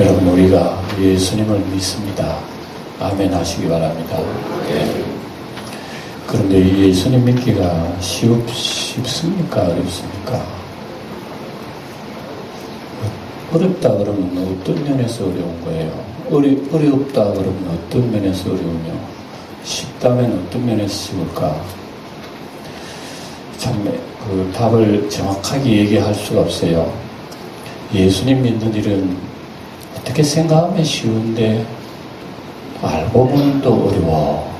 여러분, 우리가 예수님을 믿습니다. 아멘 하시기 바랍니다. 네. 그런데 이 예수님 믿기가 쉽습니까? 어렵습니까? 어렵다 그러면 어떤 면에서 어려운 거예요? 어렵다 그러면 어떤 면에서 어려우며, 쉽다면 어떤 면에서 쉬울까? 참, 그 답을 정확하게 얘기할 수가 없어요. 예수님 믿는 일은 어떻게 생각하면 쉬운데, 알고 보면 또 어려워.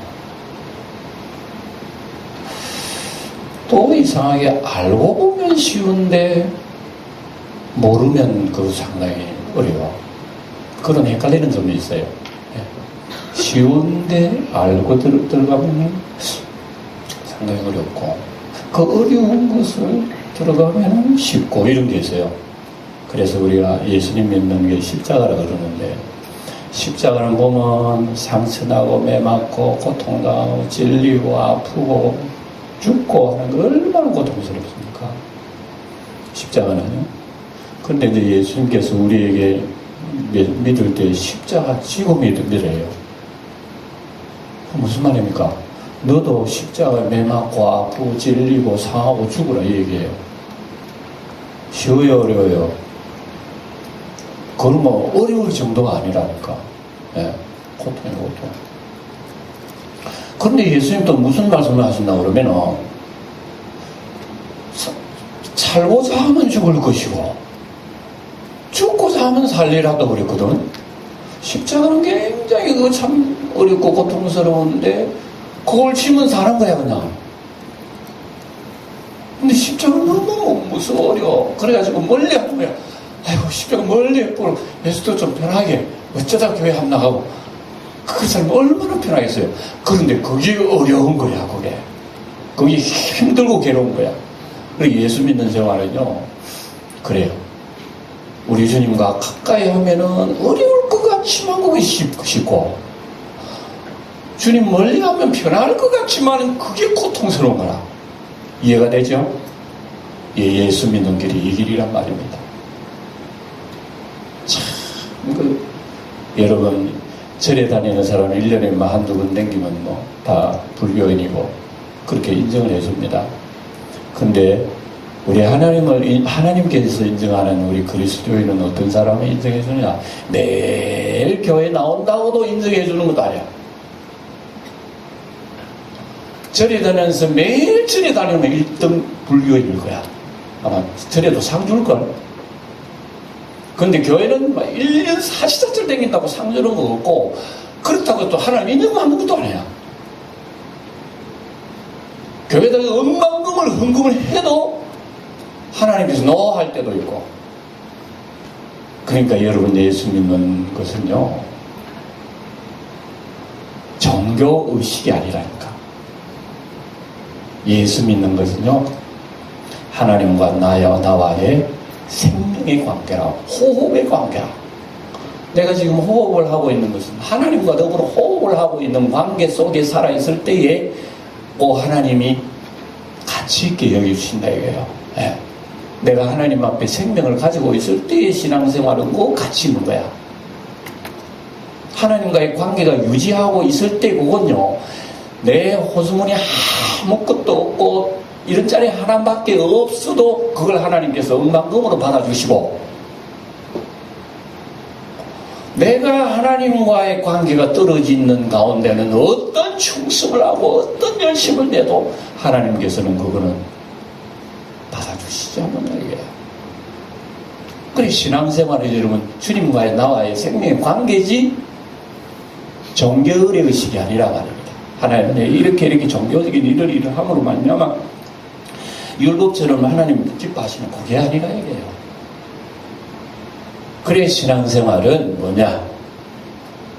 또 이상하게 알고 보면 쉬운데, 모르면 그 상당히 어려워. 그런 헷갈리는 점이 있어요. 쉬운데 알고 들어가면 상당히 어렵고, 그 어려운 것을 들어가면 쉽고, 이런 게 있어요. 그래서 우리가 예수님 믿는 게 십자가라 그러는데, 십자가를 보면 상처나고 매맞고 고통당하고 찔리고 아프고 죽고 하는 거 얼마나 고통스럽습니까? 십자가는요. 그런데 이제 예수님께서 우리에게 믿을 때 십자가 지고 믿으래요. 무슨 말입니까? 너도 십자가에 매맞고 아프고 찔리고 상하고 죽으라, 이 얘기예요. 쉬워요, 어려워요? 그건 뭐 어려울 정도가 아니라니까. 예, 고통이 고통. 그런데 예수님 또 무슨 말씀을 하신다 그러면은, 살고자 하면 죽을 것이고 죽고자 하면 살리라고 그랬거든. 십자가는 굉장히 그거 참 어렵고 고통스러운데 그걸 치면 사는 거야 그냥. 근데 십자가는 너무 무서워 어려워. 그래가지고 멀리 하는 거야. 아이고 십자가 멀리 해보고 예수도 좀 편하게 어쩌다 교회 한 나가고, 그 사람 얼마나 편하겠어요. 그런데 그게 어려운 거야. 그게 힘들고 괴로운 거야. 예수 믿는 생활은요 그래요. 우리 주님과 가까이 하면은 어려울 것 같지만 그게 쉽고, 주님 멀리 하면 편할 것 같지만 그게 고통스러운 거라. 이해가 되죠? 예수 믿는 길이 이 길이란 말입니다. 참, 여러분, 절에 다니는 사람은 1년에 한두 번 댕기면 뭐 다 불교인이고 그렇게 인정을 해줍니다. 근데 우리 하나님께서 인정하는 우리 그리스도인은 어떤 사람을 인정해주느냐? 매일 교회 나온다고도 인정해주는 것도 아니야. 절에 다니면서 매일 절에 다니면 1등 불교인일 거야. 아마 절에도 상 줄걸. 그런데 교회는 막 1년 사시사철 댕긴다고 상 주는 거 없고, 그렇다고 또 하나님 인정하는 것도 아니야. 교회다가 억만금을 헌금을 해도 하나님께서 노 할 때도 있고. 그러니까 여러분, 예수 믿는 것은요 종교의식이 아니라니까. 예수 믿는 것은요 하나님과 나와의 생명의 관계라, 호흡의 관계라. 내가 지금 호흡을 하고 있는 것은 하나님과 더불어 호흡을 하고 있는 관계 속에 살아있을 때에 하나님이 가치 있게 여겨주신다 이거예요. 예. 내가 하나님 앞에 생명을 가지고 있을 때의 신앙생활은 꼭 가치 있는 거야. 하나님과의 관계가 유지하고 있을 때 그건요, 내 호수문이 아무것도 없고 이런 자리 하나밖에 없어도 그걸 하나님께서 억만금으로 받아주시고, 내가 하나님과의 관계가 떨어지는 가운데는 어떤 충성을 하고 어떤 열심을 내도 하나님께서는 그거는 받아주시지 않는 거예요. 그래, 신앙생활은 여러분 주님과의 나와의 생명의 관계지 종교의 의식이 아니라 말입니다. 하나님은 이렇게 종교적인 일을 함으로 말미암아 율법처럼 하나님 기뻐하시는 그게 아니라 이게요. 그래, 신앙생활은 뭐냐?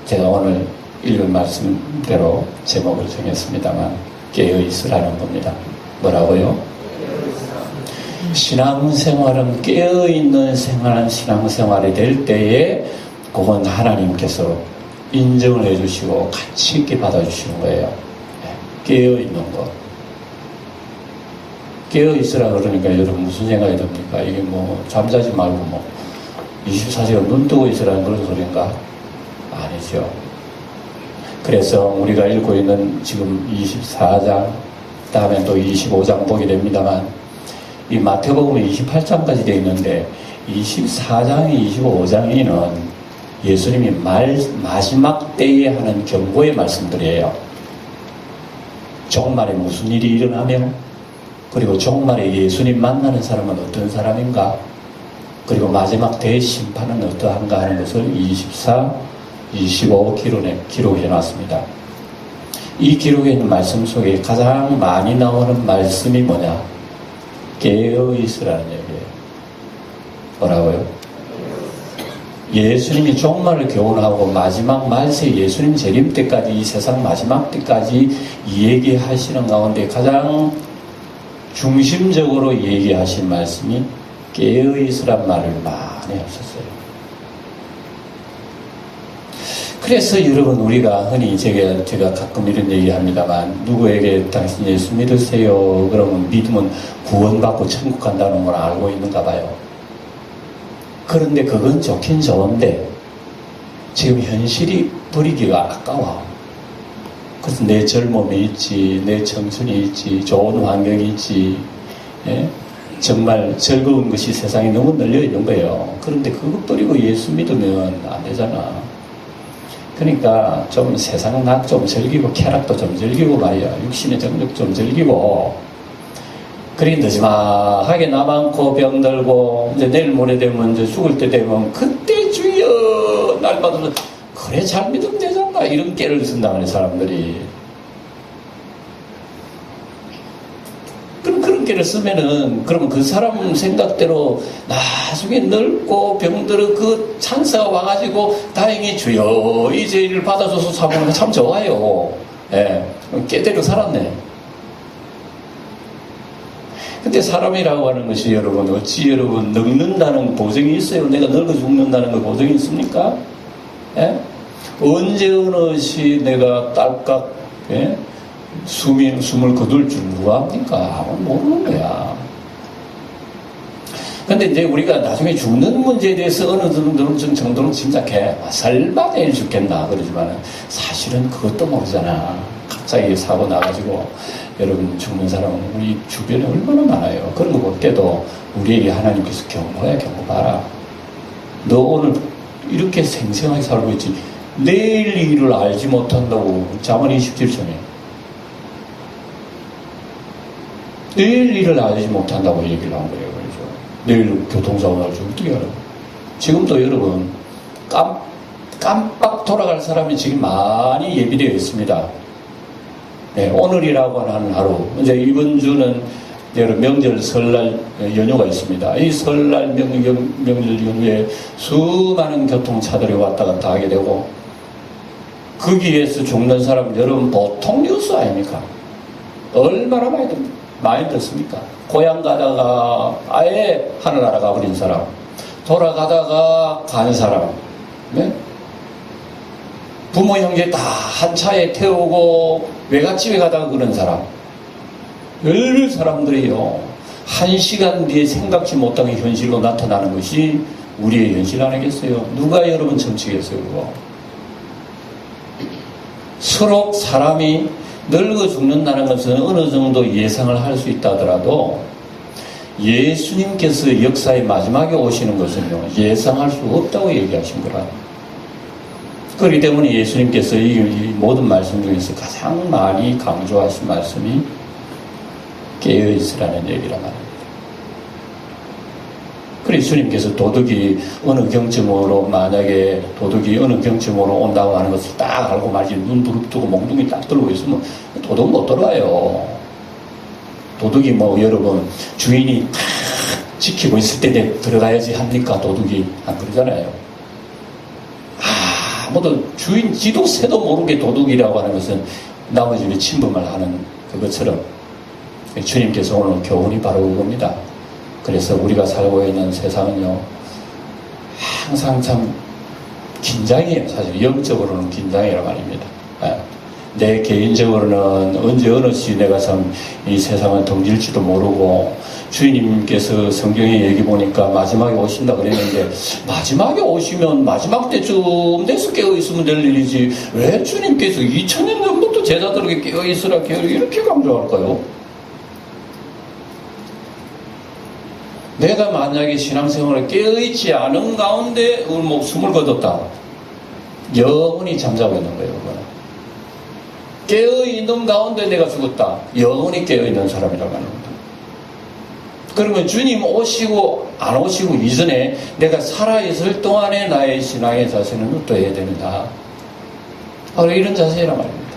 제가 오늘 읽은 말씀대로 제목을 정했습니다만 깨어있으라는 겁니다. 뭐라고요? 신앙생활은 깨어있는 신앙생활이 될 때에 그건 하나님께서 인정을 해주시고 가치 있게 받아주시는 거예요. 깨어있는 것. 깨어있으라 그러니까 여러분 무슨 생각이 듭니까? 이게 뭐 잠자지 말고 뭐 24시간 눈 뜨고 있으라는 그런 소리인가? 아니죠. 그래서 우리가 읽고 있는 지금 24장, 다음에 또 25장 보게 됩니다만, 이 마태복음은 28장까지 되어 있는데, 24장에 25장에는 예수님이 마지막 때에 하는 경고의 말씀들이에요. 종말에 무슨 일이 일어나며, 그리고 종말에 예수님 만나는 사람은 어떤 사람인가, 그리고 마지막 때의 심판은 어떠한가 하는 것을 24, 25 기록해 놨습니다. 이 기록에 있는 말씀 속에 가장 많이 나오는 말씀이 뭐냐? 깨어있으라는 얘기예요. 뭐라고요? 예수님이 종말을 교훈하고 마지막 말세 예수님 재림 때까지, 이 세상 마지막 때까지 얘기하시는 가운데 가장 중심적으로 얘기하신 말씀이 깨어있으란 말을 많이 하셨어요. 그래서 여러분, 우리가 흔히 제가 가끔 이런 얘기 합니다만, 누구에게 당신 예수 믿으세요? 그러면 믿으면 구원받고 천국 간다는 걸 알고 있는가 봐요. 그런데 그건 좋긴 좋은데 지금 현실이 버리기가 아까워. 그래서 내 젊음이 있지, 내 청춘이 있지, 좋은 환경이 있지, 예? 정말 즐거운 것이 세상에 너무 널려 있는 거예요. 그런데 그거 버리고 예수 믿으면 안 되잖아. 그러니까 좀 세상 낙 좀 즐기고 쾌락도 좀 즐기고 말이야. 육신의 정력 좀 즐기고, 그리 늦지막하게 나 많고 병들고 이제 내일 모레 되면 이제 죽을 때 되면 그때 주여 날마다 그래 잘 믿으면 되잖아, 이런 깨를 쓴다는 사람들이. 그런 깨를 쓰면은 그러면 그 사람 생각대로 나중에 늙고 병들어 그 찬스가 와가지고 다행히 주여 이 죄를 받아줘서 사보는 거 참 좋아요. 예, 깨대로 살았네. 근데 사람이라고 하는 것이 여러분, 어찌 여러분 늙는다는 보증이 있어요? 내가 늙어 죽는다는 거 보증이 있습니까? 예? 언제 어느 시 내가 딸깍, 예? 숨을 거둘 줄 누가 합니까? 모르는 거야. 근데 이제 우리가 나중에 죽는 문제에 대해서 어느 정도는 짐작해. 설마 내일 죽겠나 그러지만 사실은 그것도 모르잖아. 갑자기 사고 나가지고 여러분 죽는 사람은 우리 주변에 얼마나 많아요. 그런 거 볼 때도 우리에게 하나님께서 경고해, 경고봐라. 너 오늘 이렇게 생생하게 살고 있지, 내일 일을 알지 못한다고. 잠언 27절에 내일 일을 알지 못한다고 얘기를 한 거예요. 그래서 내일 교통사고 날지 어떻게 알아? 지금도 여러분 깜빡 돌아갈 사람이 지금 많이 예비되어 있습니다. 네, 오늘이라고 하는 하루, 이제 이번 주는 여러 명절 설날 연휴가 있습니다. 이 설날 명절 연휴에 수많은 교통차들이 왔다 갔다 하게 되고, 거기에서 죽는 사람 여러분 보통 뉴스 아닙니까? 얼마나 많이 듣습니까? 고향 가다가 아예 하늘나라 가버린 사람, 돌아가다가 간 사람, 네? 부모 형제 다 한 차에 태우고 외갓집에 가다가 그런 사람, 여러 사람들이요, 1시간 뒤에 생각지 못하는 현실로 나타나는 것이 우리의 현실 아니겠어요? 누가 여러분 점치겠어요? 그거? 서로 사람이 늙어 죽는다는 것은 어느 정도 예상을 할 수 있다 하더라도, 예수님께서 역사의 마지막에 오시는 것은요, 예상할 수 없다고 얘기하신 거라. 그렇기 때문에 예수님께서 이 모든 말씀 중에서 가장 많이 강조하신 말씀이 깨어있으라는 얘기란 말입니다. 그래서 예수님께서 도둑이 어느 경쯤으로, 만약에 도둑이 어느 경쯤으로 온다고 하는 것을 딱 알고 말지, 눈 부릅뜨고 몽둥이 딱 들고 있으면 도둑 못 들어와요. 도둑이 여러분 주인이 탁 지키고 있을 때 들어가야지 합니까? 도둑이 안 그러잖아요. 아무도 주인 지도 새도 모르게 도둑이라고 하는 것은 남의 집에 침범을 하는 그것처럼, 주님께서 오늘 교훈이 바로 그겁니다. 그래서 우리가 살고 있는 세상은요, 항상 참 긴장이에요. 사실 영적으로는 긴장이란 말입니다. 내 개인적으로는 언제 어느 시 내가 참 이 세상을 덩질지도 모르고 주님께서 성경에 얘기 보니까 마지막에 오신다 그랬는데, 마지막에 오시면 마지막 때쯤 돼서 깨어있으면 될 일이지, 왜 주님께서 2000년 전부터 제자들에게 깨어있으라 이렇게 강조할까요? 내가 만약에 신앙생활을 깨어있지 않은 가운데 목숨을 거뒀다, 영원히 잠자고 있는 거예요. 그거는. 깨어있는 가운데 내가 죽었다, 영원히 깨어있는 사람이라고 하는 겁니다. 그러면 주님 오시고 안 오시고 이전에 내가 살아있을 동안에 나의 신앙의 자세는 어떠해야 된다, 바로 이런 자세란 말입니다.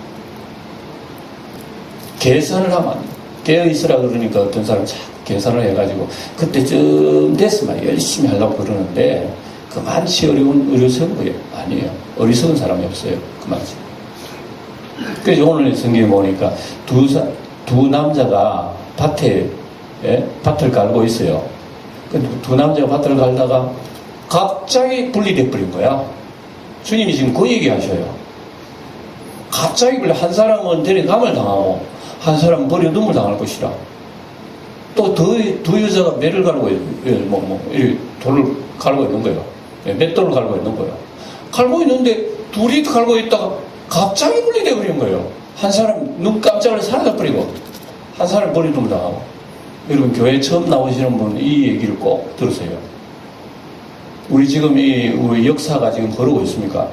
계산을 하면 안 돼요. 깨어있으라 그러니까 어떤 사람은 자꾸 계산을 해가지고 그때쯤 됐으면 열심히 하려고 그러는데, 그만치 어리석은 거예요. 아니에요. 어리석은 사람이 없어요. 그만치. 그래서 오늘 성경에 보니까 두 남자가 밭을 갈고 있어요. 두 남자가 밭을 갈다가 갑자기 분리돼 버린 거야. 주님이 지금 그 얘기 하셔요. 갑자기 한 사람은 데려감을 당하고 한 사람은 버려둠을 당할 것이라. 또 두 여자가 매를 갈고 이렇게 돌을 갈고 있는 거예요. 맷돌을 갈고 있는 거예요. 갈고 있는데 둘이 갈고 있다가 갑자기 분리돼 버린 거예요. 한 사람 눈 깜짝을 사라져 버리고 한 사람 버려둠을 당하고. 여러분, 교회 처음 나오시는 분은 이 얘기를 꼭 들으세요. 우리 지금 우리 역사가 지금 흐르고 있습니까?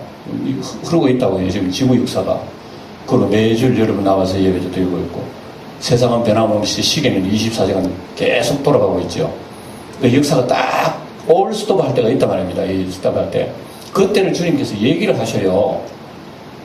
흐르고 있다고요. 지금 지구 역사가. 그리고 매주 여러분 나와서 예배도 드리고 있고, 세상은 변함없이 시계는 24시간 계속 돌아가고 있죠. 그 역사가 딱 올 스톱 할 때가 있단 말입니다. 이 스톱 할 때. 그때는 주님께서 얘기를 하셔요.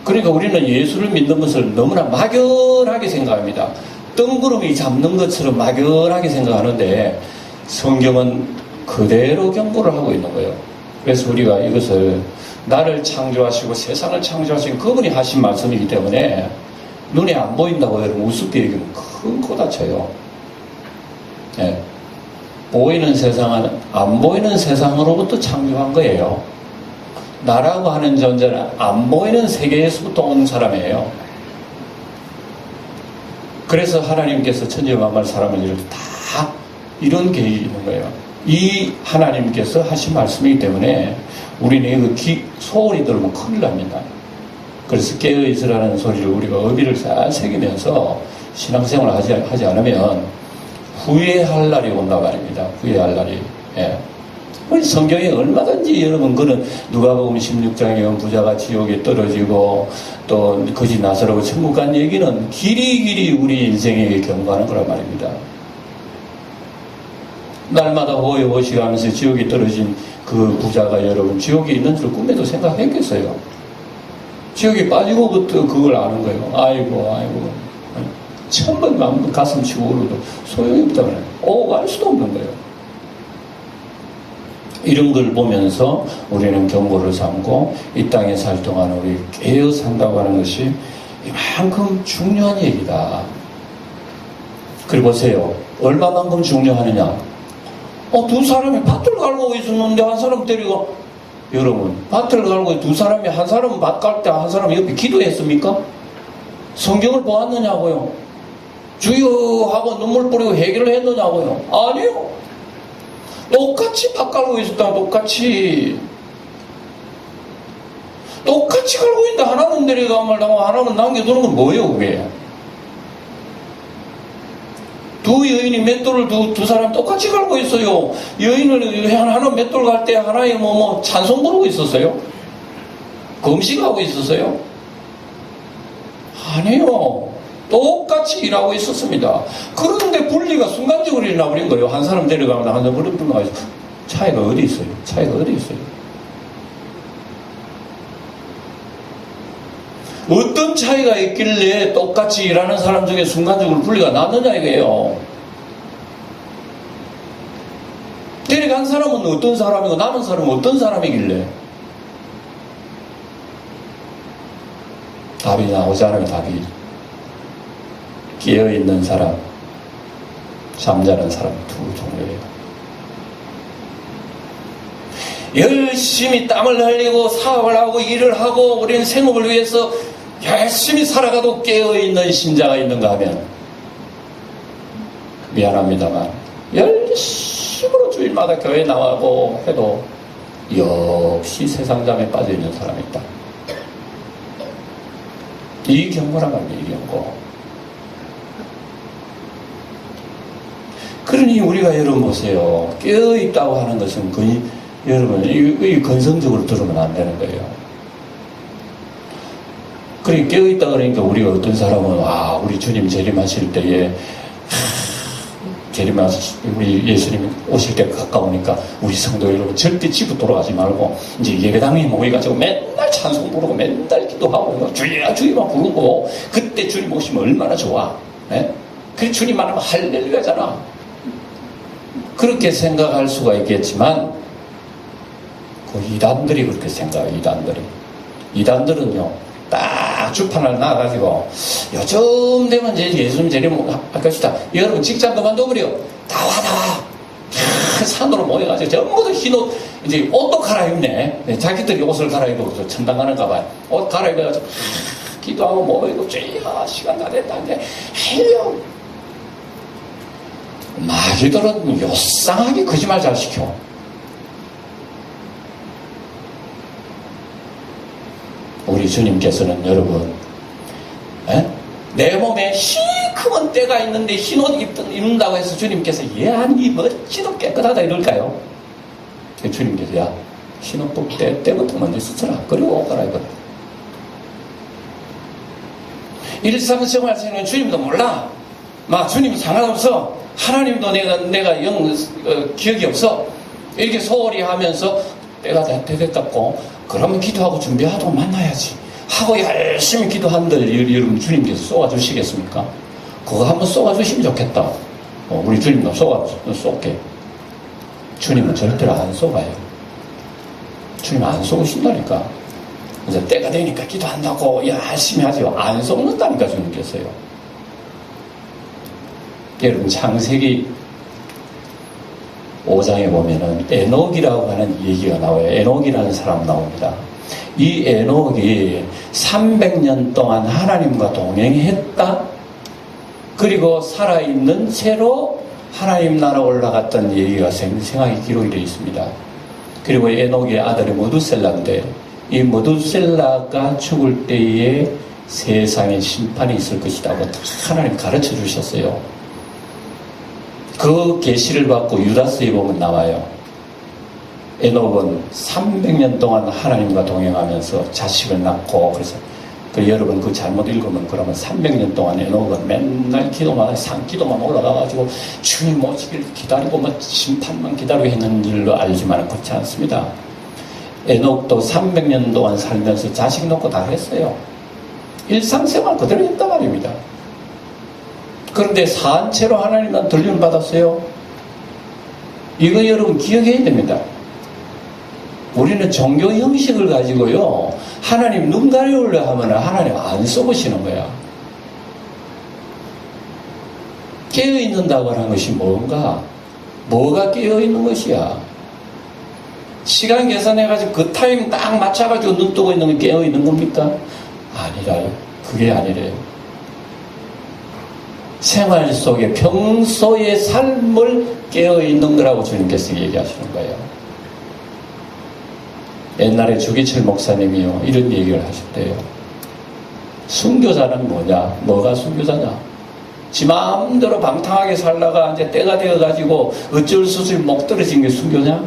그러니까 우리는 예수를 믿는 것을 너무나 막연하게 생각합니다. 뜬구름이 잡는 것처럼 막연하게 생각하는데, 성경은 그대로 경고를 하고 있는 거예요. 그래서 우리가 이것을 나를 창조하시고 세상을 창조하신 그분이 하신 말씀이기 때문에 눈에 안 보인다고 여러분 우습게 얘기하면 큰 코 다쳐요. 네. 보이는 세상은 안 보이는 세상으로부터 창조한 거예요. 나라고 하는 존재는 안 보이는 세계에서부터 온 사람이에요. 그래서 하나님께서 천지만물 사람을 이렇게 다 이런 계획이 있는 거예요. 이 하나님께서 하신 말씀이기 때문에 우리는 소홀히 들으면 큰일 납니다. 그래서 깨어있으라는 소리를 우리가 의미를 잘 새기면서 신앙생활을 하지 않으면 후회할 날이 온다 말입니다. 후회할 날이. 예. 성경에 얼마든지 여러분, 그는 누가복음 16장에 보면 부자가 지옥에 떨어지고 또 거짓 나서라고 천국 간 얘기는 길이길이 우리 인생에게 경고하는 거란 말입니다. 날마다 호의호식 하면서 지옥에 떨어진 그 부자가 여러분 지옥에 있는 줄 꿈에도 생각했겠어요? 지옥에 빠지고부터 그걸 아는 거예요. 아이고 천번 만번 가슴 치고 울어도 소용이 없다고 해요. 알 수도 없는 거예요. 이런 걸 보면서 우리는 경고를 삼고 이 땅에 살 동안 우리 깨어 산다고 하는 것이 이만큼 중요한 얘기다. 그리고 보세요. 얼마만큼 중요하느냐. 두 사람이 밭을 갈고 있었는데 한 사람 데리고, 여러분, 밭을 갈고 두 사람이, 한 사람은 밭 갈 때 한 사람이 옆에 기도했습니까? 성경을 보았느냐고요? 주여 하고 눈물 뿌리고 해결을 했느냐고요? 아니요. 똑같이 밭 갈고 있었다. 똑같이 갈고 있는데 하나는 내려가 말하고 하나는 남겨두는 건 뭐예요, 그게? 두 여인이 맷돌을 두 사람 똑같이 갈고 있어요. 여인은 하나 맷돌 갈 때 하나에 찬송 부르고 있었어요? 금식하고 있었어요? 아니요. 똑같이 일하고 있었습니다. 그런데 분리가 순간적으로 일어나버린 거예요. 한 사람 데려가면 한 사람 버리고 차이가 어디 있어요? 어떤 차이가 있길래 똑같이 일하는 사람 중에 순간적으로 분리가 났느냐 이거예요. 데려간 사람은 어떤 사람이고 남은 사람은 어떤 사람이길래? 답이 나오지 않으면 답이. 깨어있는 사람, 잠자는 사람 두 종류예요. 열심히 땀을 흘리고 사업을 하고 일을 하고 우리는 생업을 위해서 열심히 살아가도 깨어있는 신자가 있는가 하면 미안합니다만 열심으로 주일마다 교회 나가고 해도 역시 세상잠에 빠져있는 사람이 있다. 이 경고란 말이에요. 이 경고. 그러니 우리가 여러분 보세요. 깨어있다고 하는 것은 거의 여러분 이 건성적으로 들으면 안 되는 거예요. 그러니까 깨어있다 그러니까 우리가 어떤 사람은 우리 주님 재림하실 때에 우리 예수님 오실 때 가까우니까 우리 성도 여러분 절대 집으로 돌아가지 말고 이제 예배당에 모여가지고 맨날 찬송 부르고 맨날 기도하고 주여 주여만 부르고 그때 주님 오시면 얼마나 좋아. 네? 그래 주님 만나면 할렐루야잖아. 그렇게 생각할 수가 있겠지만 그 이단들이 그렇게 생각해요. 이단들은요 딱 주판을 놔가지고 요즘 되면 이제 예수님 재림 할 것이다. 여러분 직장 그만둬버려. 나와 산으로 모여가지고 전부 다 흰옷 이제 옷도 갈아입네. 자기들이 옷을 갈아입고 천당 가는가 봐요. 옷 갈아입어가지고 기도하고 모이고 죄야 시간 다 됐다 이제 해요. 마귀들은 요상하게 거짓말 잘 시켜. 우리 주님께서는 여러분 내 몸에 시커먼 때가 있는데 흰옷 입는다고 해서 주님께서 네 멋지도 깨끗하다 이럴까요? 주님께서 야 흰옷 볼 때부터 먼저 씻어라. 그리고 옷 갈아입어라. 일상생활에서는 주님도 몰라. 주님 상관없어. 하나님도 내가 기억이 없어. 이렇게 소홀히 하면서 때가 다 됐다고 그러면 기도하고 준비하고 만나야지 하고 열심히 기도한들 여러분 주님께서 쏘아주시겠습니까? 그거 한번 쏘아주시면 좋겠다. 우리 주님도 쏘게. 주님은 절대로 안 쏘아요. 주님 안 쏘신다니까. 이제 때가 되니까 기도한다고 열심히 하죠. 안 쏘는다니까 주님께서요. 여러분 창세기 5장에 보면은 에녹이라고 하는 얘기가 나와요. 에녹이라는 사람 나옵니다. 이 에녹이 300년 동안 하나님과 동행했다. 그리고 살아있는 채로 하나님 나라 올라갔던 얘기가 생생하게 기록이 되어 있습니다. 그리고 에녹의 아들이 모두셀라인데 이 모두셀라가 죽을 때에 세상에 심판이 있을 것이라고 하나님 가르쳐 주셨어요. 그 계시를 받고 유다서에 보면 나와요. 에녹은 300년 동안 하나님과 동행하면서 자식을 낳고 그래서 여러분 그 잘못 읽으면 그러면 300년 동안 에녹은 맨날 산기도만 올라가가지고 주님 오시길 기다리고 심판만 기다리고 했는 일로 알지만 그렇지 않습니다. 에녹도 300년 동안 살면서 자식 놓고 다 했어요. 일상생활 그대로 했단 말입니다. 그런데 산채로 하나님만 들림 받았어요. 이거 여러분 기억해야 됩니다. 우리는 종교 형식을 가지고요 하나님 눈 가려우려 하면 하나님 안 써보시는 거야. 깨어있는다고 하는 것이 뭔가? 뭐가 깨어있는 것이야? 시간 계산해가지고 그 타임 딱 맞춰가지고 눈 뜨고 있는 게 깨어있는 겁니까? 아니라요. 그게 아니래요. 생활 속에 평소의 삶을 깨어있는 거라고 주님께서 얘기하시는 거예요. 옛날에 주기철 목사님이요 이런 얘기를 하셨대요. 순교자는 뭐냐? 뭐가 순교자냐? 지 마음대로 방탕하게 살다가 이제 때가 되어가지고 어쩔 수 없이 목 떨어진 게 순교냐?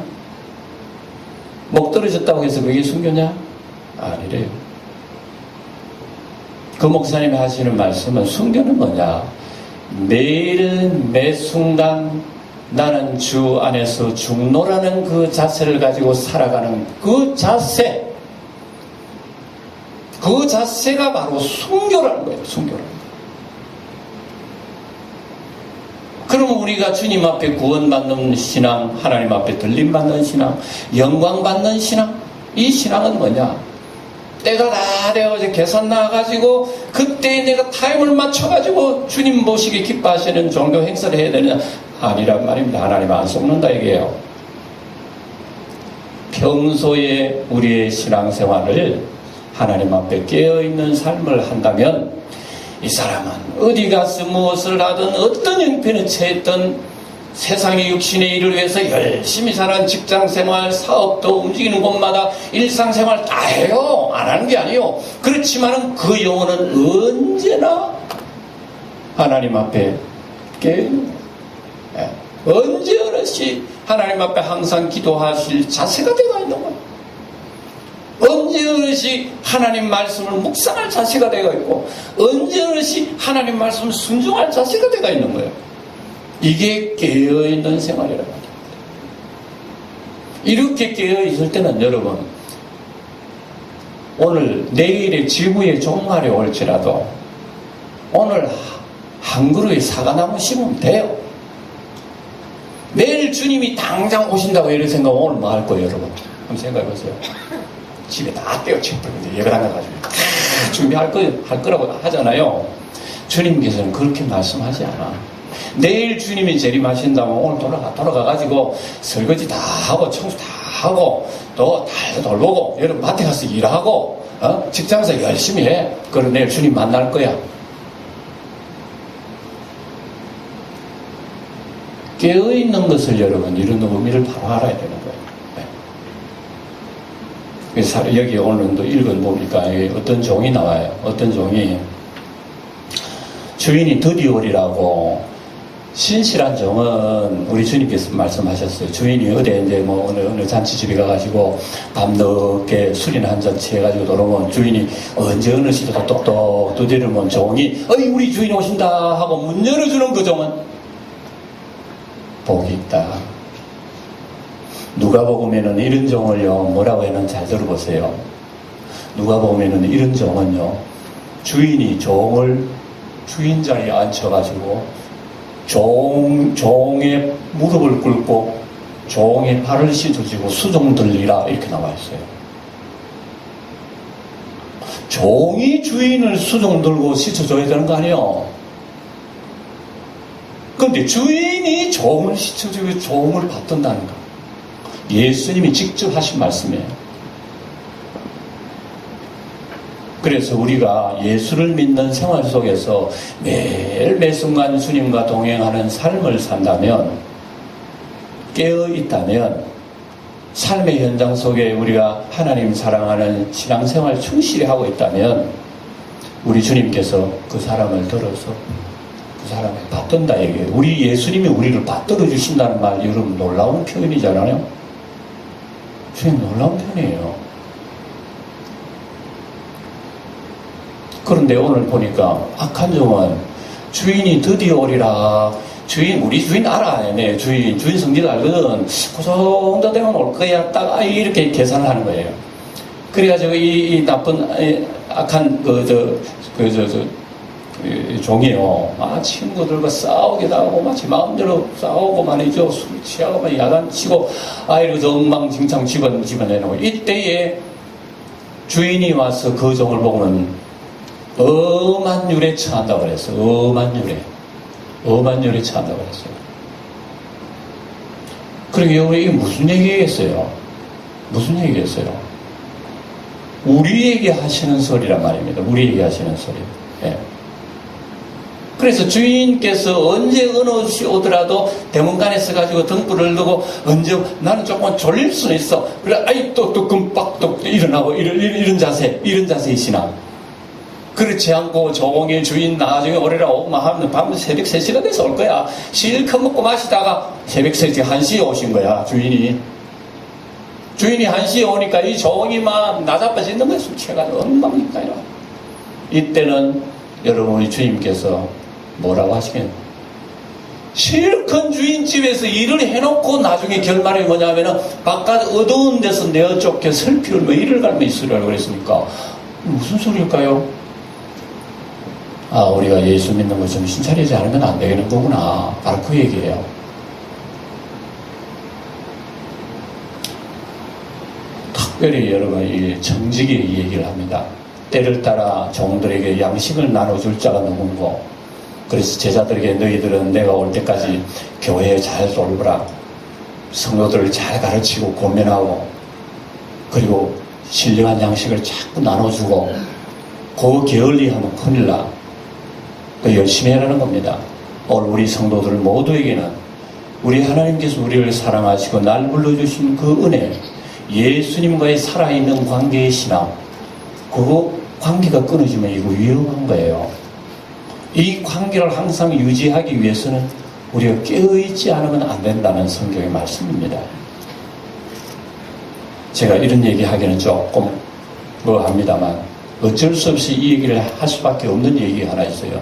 목 떨어졌다고 해서 그게 순교냐? 아니래요. 그 목사님이 하시는 말씀은 순교는 뭐냐? 매일 매 순간 나는 주 안에서 죽노라는 그 자세를 가지고 살아가는 그 자세, 그 자세가 바로 순교라는 거예요. 순교라는 거예요. 그러면 우리가 주님 앞에 구원받는 신앙, 하나님 앞에 들림받는 신앙, 영광받는 신앙, 이 신앙은 뭐냐? 때가 다 되어서 계산 나와가지고 그때 내가 타임을 맞춰가지고 주님 모시기 기뻐하시는 종교 행사를 해야 되느냐? 아니란 말입니다. 하나님 안 속는다 이게요. 평소에 우리의 신앙생활을 하나님 앞에 깨어있는 삶을 한다면 이 사람은 어디 가서 무엇을 하든 어떤 형편에 처했든 세상의 육신의 일을 위해서 열심히 사는 직장생활, 사업도 움직이는 곳마다 일상생활 다 해요. 안 하는 게 아니에요. 그렇지만은 그 영혼은 언제나 하나님 앞에 깨어있는 거예요. 언제 어느시 하나님 앞에 항상 기도하실 자세가 되어 있는 거예요. 언제 어느시 하나님 말씀을 묵상할 자세가 되어 있고, 언제 어느시 하나님 말씀을 순종할 자세가 되어 있는 거예요. 이게 깨어있는 생활이라고 합니다. 이렇게 깨어있을 때는 여러분, 오늘 내일의 지구의 종말이 올지라도 오늘 한 그루의 사과나무 심으면 돼요. 내일 주님이 당장 오신다고 이런 생각하면 오늘 뭐 할 거예요, 여러분? 한번 생각해 보세요. 집에 다 떼어치고 예배당 가가지고 준비할 거라고 하잖아요. 주님께서는 그렇게 말씀하지 않아. 내일 주님이 재림하신다면 오늘 돌아가가지고 설거지 다 하고 청소 다 하고 또 달도 돌보고 여러분 밭에 가서 일하고 직장에서 열심히 해. 그럼 내일 주님 만날 거야. 깨어있는 것을 여러분 이런 의미를 바로 알아야 되는 거예요. 네. 그래서 여기 오늘도 읽어보니까 어떤 종이 나와요. 어떤 종이 주인이 드디어 오리라고. 신실한 종은 우리 주님께서 말씀하셨어요. 주인이 어디 이제 뭐 어느 잔치집에 가가지고 밤늦게 술이나 한잔 취해가지고 돌아오면 주인이 언제 어느 시도 똑똑 두드리면 종이 어이 우리 주인 오신다 하고 문 열어주는 그 종은 복이 있다. 누가 보면은 이런 종을요 뭐라고 해는 잘 들어보세요. 누가 보면은 이런 종은요 주인이 종을 주인 자리에 앉혀가지고 종의 무릎을 꿇고 종의 발을 씻어주고 수종들리라 이렇게 나와 있어요. 종이 주인을 수종들고 씻어줘야 되는 거 아니에요? 그런데 주인이 종을 씻어주고 종을 받든다는 거. 예수님이 직접 하신 말씀이에요. 그래서 우리가 예수를 믿는 생활 속에서 매 순간 주님과 동행하는 삶을 산다면, 깨어있다면, 삶의 현장 속에 우리가 하나님 사랑하는 신앙생활 충실히 하고 있다면 우리 주님께서 그 사람을 들어서 그 사람을 받든다 얘기해요. 우리 예수님이 우리를 받들어 주신다는 말 여러분 놀라운 표현이잖아요. 주님 놀라운 표현이에요. 그런데 오늘 보니까 악한 종은 주인이 드디어 오리라. 우리 주인 알아. 네, 주인 성질 알거든. 그 정도 되면 올 거야. 딱 이렇게 계산을 하는 거예요. 그래가지고 이 나쁜 악한 종이요. 친구들과 싸우기도 하고 마치 마음대로 싸우고 말이죠. 술 취하고 막 야단 치고 이러면서 엉망진창 집어내놓고 이때에 주인이 와서 그 종을 보고는 엄한 유래 처한다고 그랬어요. 엄한 유래 처한다고 그랬어요. 그러니까 이게 무슨 얘기겠어요? 무슨 얘기겠어요? 우리에게 하시는 소리란 말입니다. 우리에게 하시는 소리. 예. 그래서 주인께서 언제 어느 시 오더라도 대문간에 서가지고 등불을 두고 언제 나는 조금 졸릴 수는 있어. 그래, 또 금빡 또 일어나고 이런 자세이시나. 그렇지 않고 종의 주인 나중에 오래라고 하면 밤 새벽 3시가 돼서 올 거야. 실컷 먹고 마시다가 새벽 3시 1시에 오신 거야. 주인이 1시에 오니까 이 종이 막 나자빠지는 거야. 술 취해가지고 엉망이니까. 이때는 여러분이 주님께서 뭐라고 하시겠냐. 실컷 주인집에서 일을 해놓고 나중에 결말이 뭐냐면은 바깥 어두운 데서 내어쫓겨 슬피를 왜 이를 갈면 있으라고 그랬습니까? 무슨 소리일까요? 우리가 예수 믿는 거 정신 차리지 않으면 안 되는 거구나. 바로 그 얘기예요. 특별히 여러분 이 정직이 얘기를 합니다. 때를 따라 종들에게 양식을 나눠줄 자가 누군고. 그래서 제자들에게 너희들은 내가 올 때까지 교회에 잘 돌보라. 성도들을 잘 가르치고 권면하고 그리고 신령한 양식을 자꾸 나눠주고 그 게을리하면 큰일 나. 열심히 해라는 겁니다. 오늘 우리 성도들 모두에게는 우리 하나님께서 우리를 사랑하시고 날 불러주신 그 은혜, 예수님과의 살아있는 관계의 신앙, 그거 관계가 끊어지면 이거 위험한 거예요. 이 관계를 항상 유지하기 위해서는 우리가 깨어있지 않으면 안 된다는 성경의 말씀입니다. 제가 이런 얘기 하기는 조금 합니다만 어쩔 수 없이 이 얘기를 할 수밖에 없는 얘기가 하나 있어요.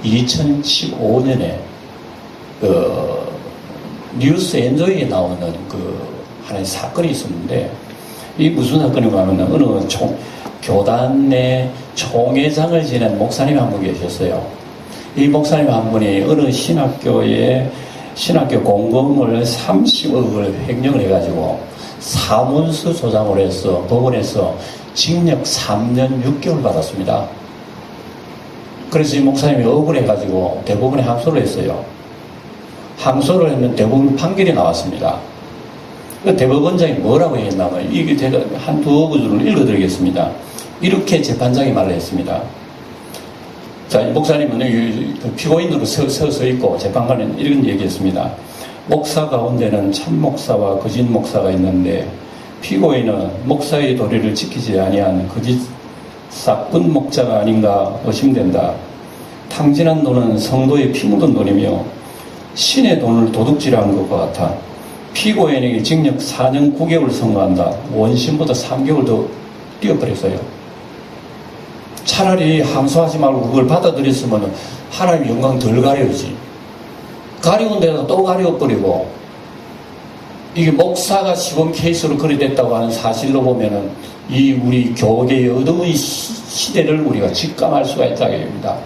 2015년에 뉴스 엔조이에 나오는 하나의 사건이 있었는데, 이 무슨 사건인가 하면 어느 교단 내 총회장을 지낸 목사님 한 분 계셨어요. 이 목사님 한 분이 어느 신학교 공금을 30억을 횡령을 해가지고 사문서 조작을 해서 법원에서 징역 3년 6개월 받았습니다. 그래서 이 목사님이 억울해가지고 대법원에 항소를 했어요. 항소를 했는데 대법원 판결이 나왔습니다. 대법원장이 뭐라고 했냐면, 이게 제가 한 두어 구절을 읽어드리겠습니다. 이렇게 재판장이 말을 했습니다. 자, 이 목사님은 피고인으로 서 있고 재판관은 이런 얘기했습니다. 목사 가운데는 참 목사와 거짓 목사가 있는데 피고인은 목사의 도리를 지키지 아니한 거짓 사꾼 목자가 아닌가 의심된다. 탕진한 돈은 성도의 피 묻은 돈이며 신의 돈을 도둑질한 것과 같아 피고인에게 징역 4년 9개월 선고한다. 원심보다 3개월 더 뛰어버렸어요. 차라리 항소하지 말고 그걸 받아들였으면 하나님 영광 덜 가려야지. 가려운 데다 또 가려버리고, 이게 목사가 시범 케이스로 그리 됐다고 하는 사실로 보면은 이 우리 교계의 어두운 시대를 우리가 직감할 수가 있다고 합니다.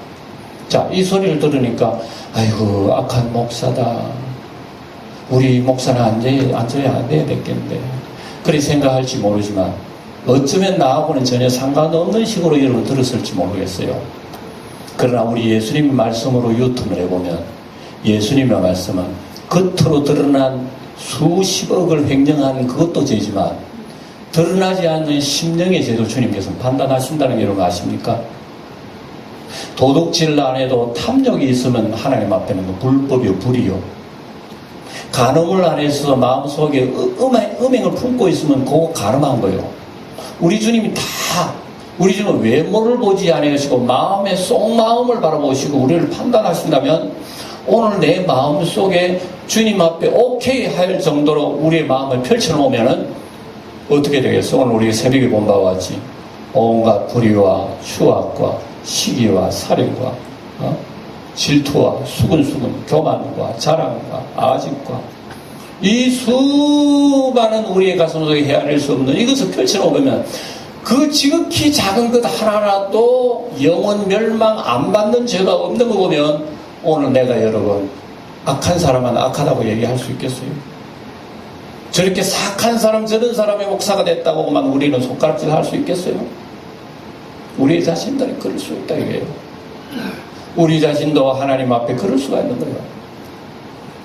자, 이 소리를 들으니까 아이고 악한 목사다. 우리 목사는 앉아야 안 돼야 됐겠는데. 그렇게 생각할지 모르지만 어쩌면 나하고는 전혀 상관없는 식으로 여러분 들었을지 모르겠어요. 그러나 우리 예수님의 말씀으로 유턴을 해보면 예수님의 말씀은 겉으로 드러난 수십억을 횡령한 그것도 죄지만 드러나지 않는 심령의 죄도 주님께서 판단하신다는 게 여러분 아십니까? 도둑질 안 해도 탐욕이 있으면 하나님 앞에는 불법이요, 불이요. 간음을 안 해서 마음속에 음행을 품고 있으면 그거 간음한 거예요. 우리 주님이 우리 주님은 외모를 보지 않으시고 마음의 속마음을 바라보시고 우리를 판단하신다면 오늘 내 마음 속에 주님 앞에 오케이 할 정도로 우리의 마음을 펼쳐놓으면 어떻게 되겠어? 오늘 우리가 새벽에 본 바와 같이 온갖 불의와 추악과 시기와 살인과 질투와 수근수근 교만과 자랑과 아집과 이 수많은 우리의 가슴 속에 헤아릴 수 없는 이것을 펼쳐놓으면 그 지극히 작은 것 하나라도 영원 멸망 안 받는 죄가 없는 거 보면 오늘 내가 여러분 악한 사람은 악하다고 얘기할 수 있겠어요? 저렇게 사악한 사람 저런 사람의 목사가 됐다고만 우리는 손가락질 할 수 있겠어요? 우리 자신들이 그럴 수 있다 이거예요. 우리 자신도 하나님 앞에 그럴 수가 있는 거예요.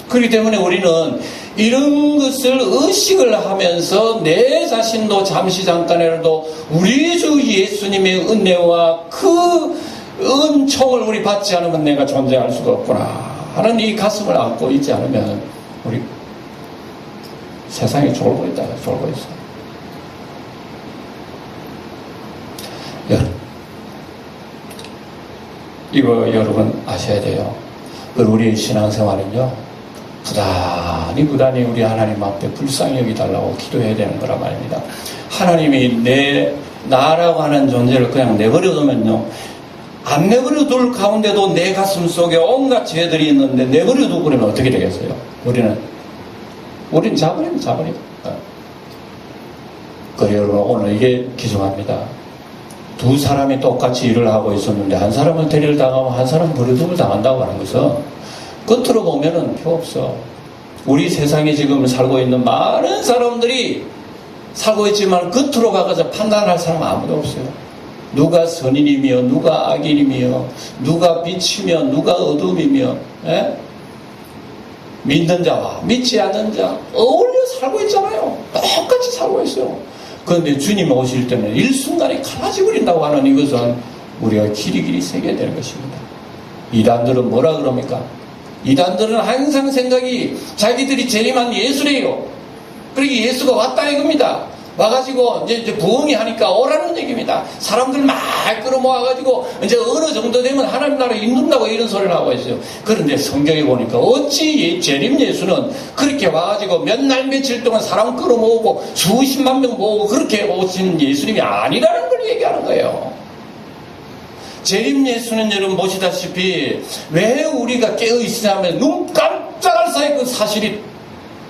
그렇기 때문에 우리는 이런 것을 의식을 하면서 내 자신도 잠시 잠깐이라도 우리 주 예수님의 은혜와 그 은총을 우리 받지 않으면 내가 존재할 수가 없구나 하는 이 가슴을 안고 있지 않으면 우리 세상에 졸고 있다, 졸고 있어. 이거 여러분 아셔야 돼요. 우리의 신앙생활은요, 부단히 우리 하나님 앞에 불쌍히 여기달라고 기도해야 되는 거란 말입니다. 하나님이 나라고 하는 존재를 그냥 내버려두면요, 안 내버려둘 가운데도 내 가슴 속에 온갖 죄들이 있는데 내버려두고 그러면 어떻게 되겠어요? 우리는 자버려. 그래 여러분, 오늘 이게 기중합니다. 두 사람이 똑같이 일을 하고 있었는데 한 사람은 대리를 당하고 한 사람은 버려둠을 당한다고 하는 것은 겉으로 보면은 필요 없어. 우리 세상에 지금 살고 있는 많은 사람들이 살고 있지만 겉으로 가서 판단할 사람 아무도 없어요. 누가 선인이며 누가 악인이며 누가 빛이며 누가 어둠이며 믿는 자와 믿지 않는 자 어울려 살고 있잖아요. 똑같이 살고 있어요. 그런데 주님 오실 때는 일순간에 갈라져 버린다고 하는 이것은 우리가 길이 새겨야 되는 것입니다. 이단들은 뭐라 그럽니까? 이단들은 항상 생각이 자기들이 재림한 예수래요. 그러니까 예수가 왔다 이겁니다. 와가지고 이제 부흥이 하니까 오라는 얘기입니다. 사람들 막 끌어모아가지고 이제 어느 정도 되면 하나님 나라 인도한다고 이런 소리를 하고 있어요. 그런데 성경에 보니까 어찌 재림 예수는 그렇게 와가지고 몇 날 며칠 동안 사람 끌어모으고 수십만 명 모으고 그렇게 오신 예수님이 아니라는 걸 얘기하는 거예요. 재림 예수는 여러분 보시다시피 왜 우리가 깨어있으냐면 눈 깜짝할 사이 그 사실이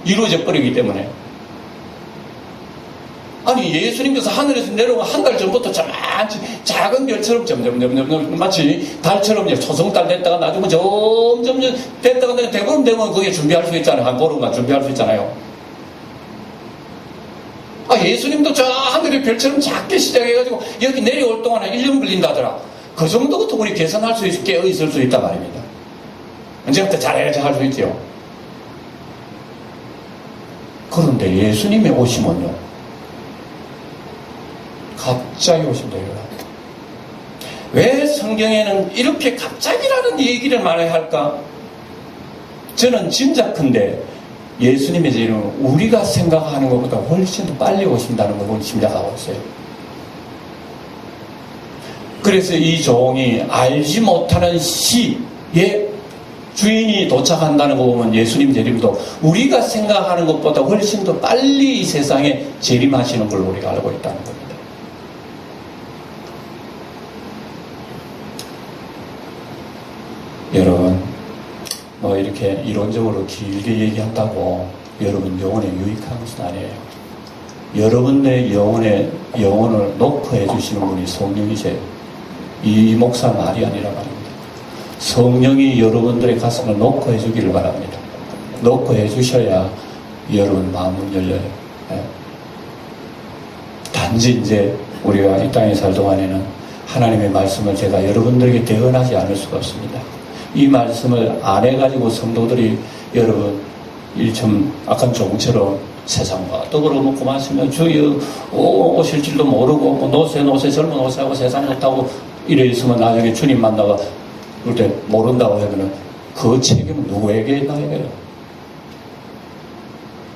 이루어져 버리기 때문에. 아니 예수님께서 하늘에서 내려오면 한 달 전부터 저만치 작은 별처럼 점점 마치 달처럼 초성달 됐다가 나중에 점점 됐다가 대부분 되면 그게 준비할 수 있잖아요. 한 보름만 준비할 수 있잖아요. 예수님도 저 하늘의 별처럼 작게 시작해가지고 여기 내려올 동안 한 1년 걸린다더라. 그 정도부터 우리 계산할 수 있을 깨어있을 수 있단 말입니다. 언제부터 잘해야지 할 수 있죠. 그런데 예수님의 오심은요 갑자기 오신대요. 왜 성경에는 이렇게 갑자기라는 얘기를 말해야 할까? 저는 짐작컨대 예수님의 재림은 우리가 생각하는 것보다 훨씬 더 빨리 오신다는 걸 짐작하고 있어요. 그래서 이 종이 알지 못하는 시에 주인이 도착한다는 거 보면 예수님 재림도 우리가 생각하는 것보다 훨씬 더 빨리 이 세상에 재림하시는 걸 우리가 알고 있다는 겁니다. 여러분, 이렇게 이론적으로 길게 얘기한다고 여러분 영혼에 유익한 것은 아니에요. 여러분의 영혼을 녹화해 주시는 분이 성령이세요. 이 목사 말이 아니라 말입니다. 성령이 여러분들의 가슴을 녹화해 주기를 바랍니다. 녹화해 주셔야 여러분 마음은 열려요. 네. 단지 이제 우리가 이 땅에 살 동안에는 하나님의 말씀을 제가 여러분들에게 대언하지 않을 수가 없습니다. 이 말씀을 안 해가지고 성도들이 여러분 일점 악한 종처럼 세상과 떡으로 먹고 마시면 주여 오실 줄도 모르고 노세 젊은 노세하고 세상 좋다고 이래 있으면 나중에 주님 만나가 그럴 때 모른다고 하면은 그 책임은 누구에게 있나 이거예요.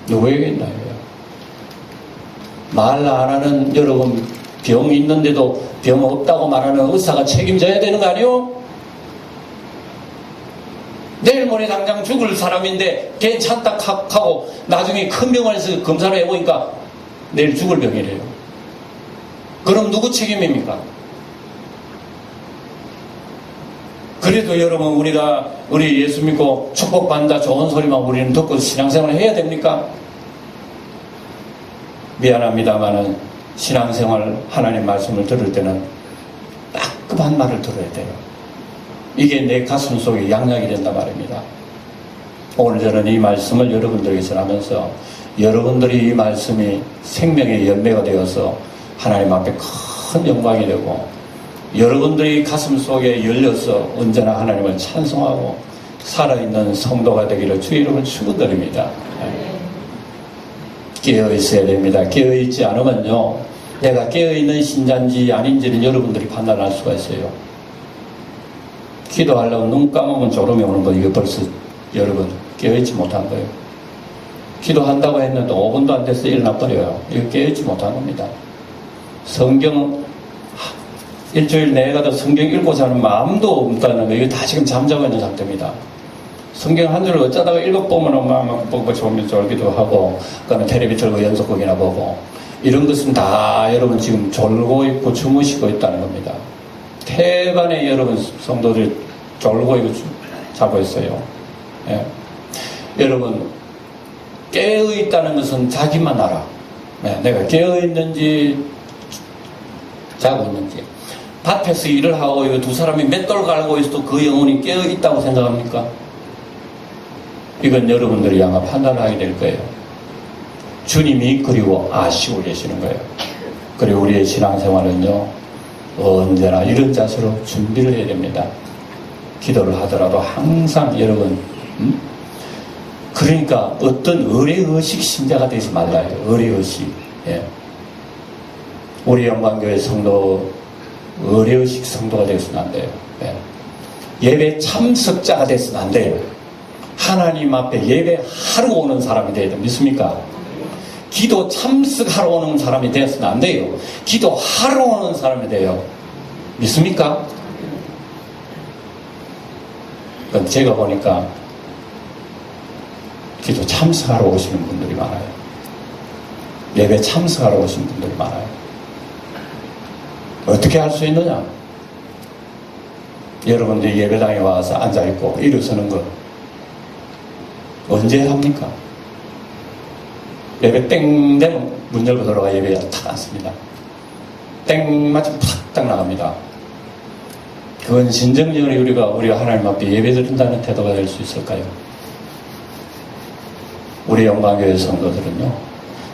누구에게 있나 이거예요. 말 안 하는 여러분 병 있는데도 병 없다고 말하는 의사가 책임져야 되는 거 아니에요? 내일 모레 당장 죽을 사람인데 괜찮다 하고 나중에 큰 병원에서 검사를 해보니까 내일 죽을 병이래요. 그럼 누구 책임입니까? 그래도 여러분 우리 예수 믿고 축복받는다 좋은 소리만 우리는 듣고 신앙생활을 해야 됩니까? 미안합니다만은 신앙생활 하나님 말씀을 들을 때는 따끔한 말을 들어야 돼요. 이게 내 가슴 속에 양약이 된단 말입니다. 오늘 저는 이 말씀을 여러분들에게 전하면서 여러분들이 이 말씀이 생명의 열매가 되어서 하나님 앞에 큰 영광이 되고 여러분들이 가슴 속에 열려서 언제나 하나님을 찬송하고 살아있는 성도가 되기를 주의 이름으로 축원드립니다. 깨어있어야 됩니다. 깨어있지 않으면요 내가 깨어있는 신자인지 아닌지는 여러분들이 판단할 수가 있어요. 기도하려고 눈 감으면 졸음이 오는 거 이거 벌써 여러분 깨어있지 못한 거예요. 기도한다고 했는데 5분도 안 돼서 일어나버려요. 이거 깨어있지 못한 겁니다. 성경 일주일 내가도 성경 읽고 자는 마음도 없다는 거 이거 다 지금 잠자고 있는 상태입니다. 성경 한 줄을 어쩌다가 읽어보면 막 보면 졸기도 하고 그다음에 텔레비 틀고 연속극이나 보고 이런 것은 다 여러분 지금 졸고 있고 주무시고 있다는 겁니다. 태반에 여러분 성도들이 졸고 있고 자고 있어요. 예. 여러분 깨어있다는 것은 자기만 알아. 네, 내가 깨어있는지 자고 있는지. 밭에서 일을 하고 이거 두 사람이 맷돌 갈고 있어도 그 영혼이 깨어있다고 생각합니까? 이건 여러분들이 아마 판단을 하게 될 거예요. 주님이 그리고 아시고 계시는 거예요. 그리고 우리의 신앙생활은요 언제나 이런 자세로 준비를 해야 됩니다. 기도를 하더라도 항상 여러분 그러니까 어떤 의례의식 신자가 되지 말라요. 의례의식. 예. 우리 영광교회 성도 의례의식 성도가 되어서는 안 돼요. 예. 예배 참석자가 되어서는 안 돼요. 하나님 앞에 예배하러 오는 사람이 돼야 됩니다. 믿습니까? 기도 참석하러 오는 사람이 되어서는 안 돼요. 기도하러 오는 사람이 돼요. 믿습니까? 제가 보니까 기도 참석하러 오시는 분들이 많아요. 예배 참석하러 오시는 분들이 많아요. 어떻게 할 수 있느냐? 여러분들이 예배당에 와서 앉아있고 일어서는 거 언제 합니까? 예배 땡 되면 문 열고 들어가 예배에 탁 앉습니다. 땡 맞으면 탁 나갑니다. 그건 진정적으로 우리가 하나님 앞에 예배 드린다는 태도가 될 수 있을까요? 우리 영광교회 성도들은요,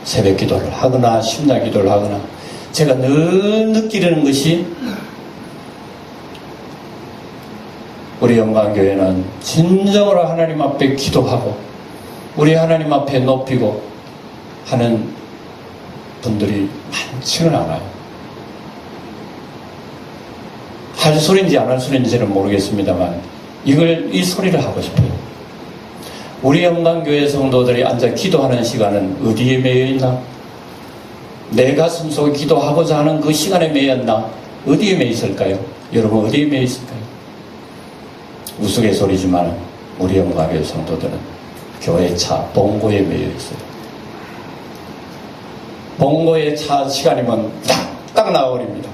새벽 기도를 하거나 심야 기도를 하거나, 제가 늘 느끼는 것이 우리 영광교회는 진정으로 하나님 앞에 기도하고 우리 하나님 앞에 높이고 하는 분들이 많지는 않아요. 할 소리인지 안 할 소리인지는 모르겠습니다만 이 소리를 하고 싶어요. 우리 영광교회 성도들이 앉아 기도하는 시간은 어디에 매여 있나? 내 가슴 속에 기도하고자 하는 그 시간에 매였나? 어디에 매여 있을까요? 여러분 어디에 매여 있을까요? 우스갯소리지만 우리 영광교회 성도들은 교회 차 봉고에 매여 있어요. 봉고에 차 시간이면 딱 나와버립니다.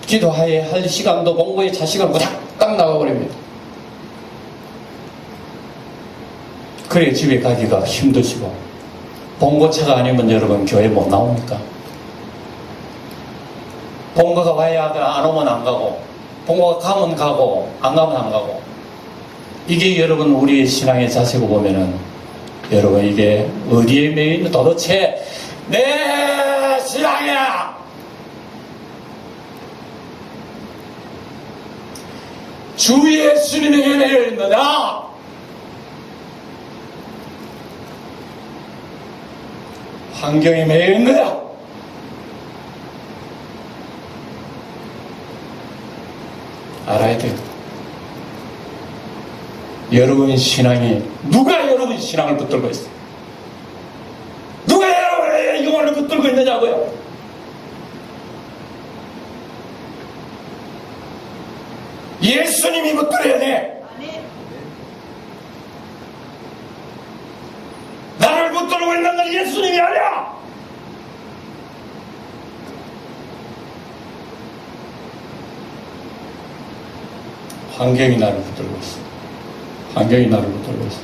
기도해야 할 시간도 봉고에 차 시간으로 딱 나와버립니다. 그래 집에 가기가 힘드시고, 봉고차가 아니면 여러분 교회 못 나옵니까? 봉고가 와야 안 오면 안 가고, 봉고가 가면 가고 안 가면 안 가고, 이게 여러분 우리의 신앙의 자세고 보면은 여러분 이게 어디에 매여 있는 도대체 내 신앙이야! 주 예수님에게 매여 있느냐? 환경에 매여 있느냐? 알아야 돼요. 여러분 신앙이, 누가 여러분 신앙을 붙들고 있어요? 누가 여러분의 영혼을 붙들고 있느냐고요? 예수님이 붙들어야 돼. 나를 붙들고 있는 건 예수님이 아니야. 환경이 나를 붙들고 있어. 환경이 나를 붙들고 있어.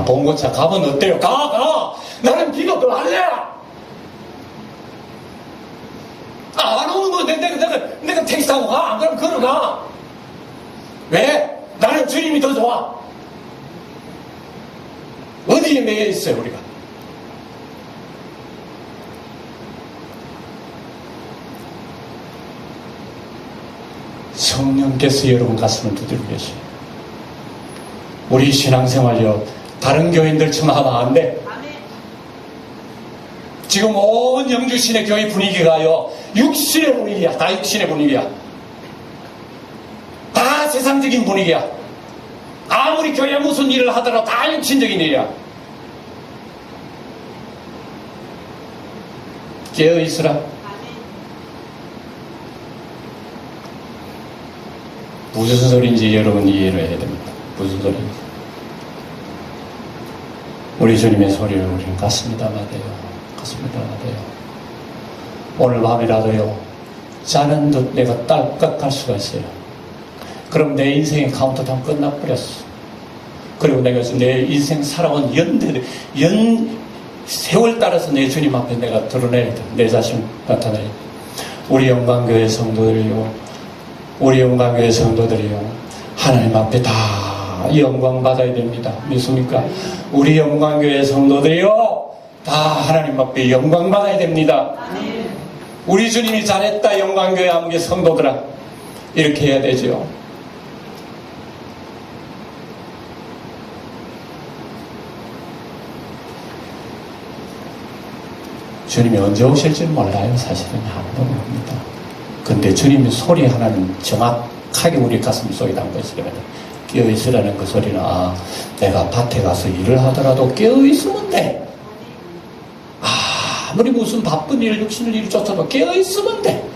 봉고차 가면 어때요? 가! 나는 기도도 안 해! 안 오는 거 내가 택시 타고 가. 안 그러면 걸어가. 왜? 나는 주님이 더 좋아. 어디에 매여 있어요, 우리가? 성령께서 여러분 가슴을 두드리고 계셔요. 우리 신앙생활요, 다른 교인들처럼 하면 안 돼. 지금 온 영주신의 교회 분위기가요, 육신의 분위기야. 다 육신의 분위기야. 다 세상적인 분위기야. 아무리 교회 무슨 일을 하더라도 다 육신적인 일이야. 깨어있으라. 무슨 소리인지 여러분 이해를 해야 됩니다. 무슨 소리인지. 우리 주님의 소리를 우리는 가슴에 담아대요. 가슴에 담아대요. 오늘 밤이라도요, 자는 듯 내가 딸깍할 수가 있어요. 그럼 내 인생의 카운트다운 끝나버렸어. 그리고 내가 내 인생 살아온 세월 따라서 내 주님 앞에 내가 드러내야 돼. 내 자신 나타내야 돼. 우리 영광교회 성도들이요, 우리 영광교회 성도들이요, 하나님 앞에 다 영광 받아야 됩니다. 믿습니까? 우리 영광교회 성도들이요, 다 하나님 앞에 영광 받아야 됩니다. 우리 주님이 잘했다, 영광교회 아무개 성도들아. 이렇게 해야 되죠. 주님이 언제 오실지 몰라요. 사실은 아무도 모릅니다. 근데 주님의 소리 하나는 정확하게 우리 가슴 속에 담고 있어야 돼. 깨어있으라는 그 소리는, 아, 내가 밭에 가서 일을 하더라도 깨어있으면 돼. 아무리 무슨 바쁜 일, 육신을 일조차도 깨어있으면 돼.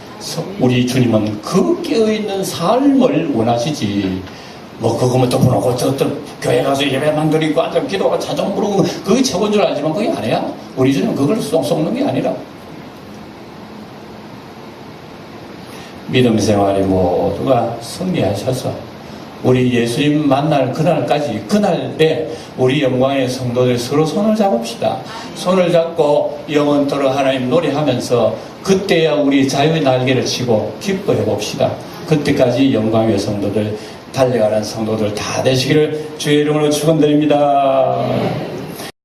우리 주님은 그 깨어있는 삶을 원하시지. 뭐 그거면 또 보고 어떤 교회 가서 예배만 드리고 앉아 기도가 자정 부르고 그게 최고인 줄 알지만 그게 아니야. 우리 주님은 그걸 쏙쏙는 게 아니라. 믿음 생활이 모두가 승리하셔서 우리 예수님 만날 그날까지, 그날에 우리 영광의 성도들 서로 손을 잡읍시다. 손을 잡고 영원토록 하나님 노래하면서 그때야 우리 자유의 날개를 치고 기뻐해 봅시다. 그때까지 영광의 성도들, 달려가는 성도들 다 되시기를 주의 이름으로 축원드립니다.